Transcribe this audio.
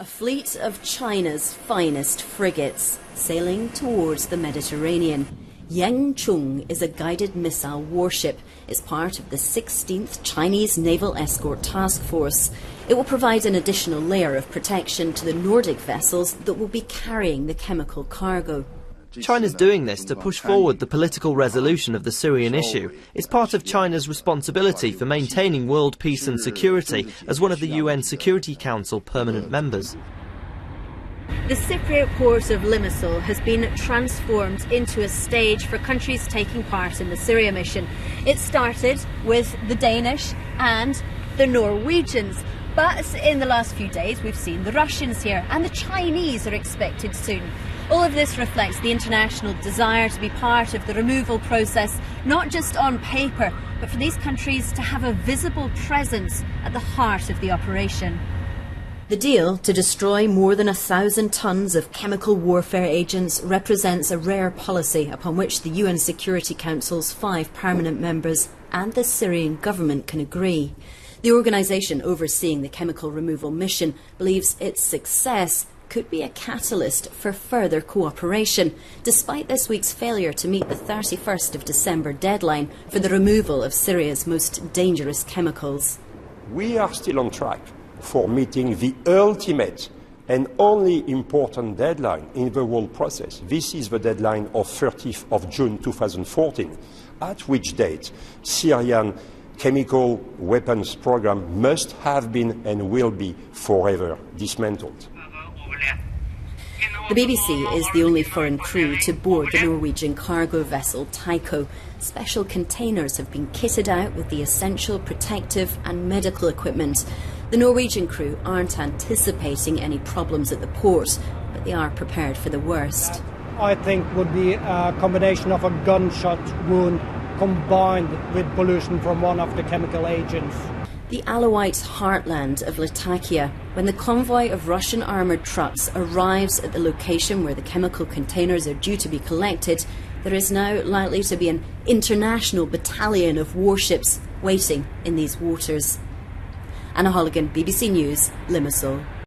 A fleet of China's finest frigates sailing towards the Mediterranean. Yangcheng is a guided missile warship. It's part of the 16th Chinese Naval Escort Task Force. It will provide an additional layer of protection to the Nordic vessels that will be carrying the chemical cargo. China's doing this to push forward the political resolution of the Syrian issue. It's part of China's responsibility for maintaining world peace and security as one of the UN Security Council permanent members. The Cypriot port of Limassol has been transformed into a stage for countries taking part in the Syria mission. It started with the Danish and the Norwegians, but in the last few days we've seen the Russians here, and the Chinese are expected soon. All of this reflects the international desire to be part of the removal process, not just on paper, but for these countries to have a visible presence at the heart of the operation. The deal to destroy more than 1,000 tons of chemical warfare agents represents a rare policy upon which the UN Security Council's 5 permanent members and the Syrian government can agree. The organisation overseeing the chemical removal mission believes its success could be a catalyst for further cooperation, despite this week's failure to meet the 31st of December deadline for the removal of Syria's most dangerous chemicals. We are still on track for meeting the ultimate and only important deadline in the whole process. This is the deadline of 30th of June 2014, at which date Syrian chemical weapons program must have been and will be forever dismantled. The BBC is the only foreign crew to board the Norwegian cargo vessel Tycho. Special containers have been kitted out with the essential protective and medical equipment. The Norwegian crew aren't anticipating any problems at the port, but they are prepared for the worst. I think would be a combination of a gunshot wound combined with pollution from one of the chemical agents. The Alawite heartland of Latakia, when the convoy of Russian armoured trucks arrives at the location where the chemical containers are due to be collected, there is now likely to be an international battalion of warships waiting in these waters. Anna Holligan, BBC News, Limassol.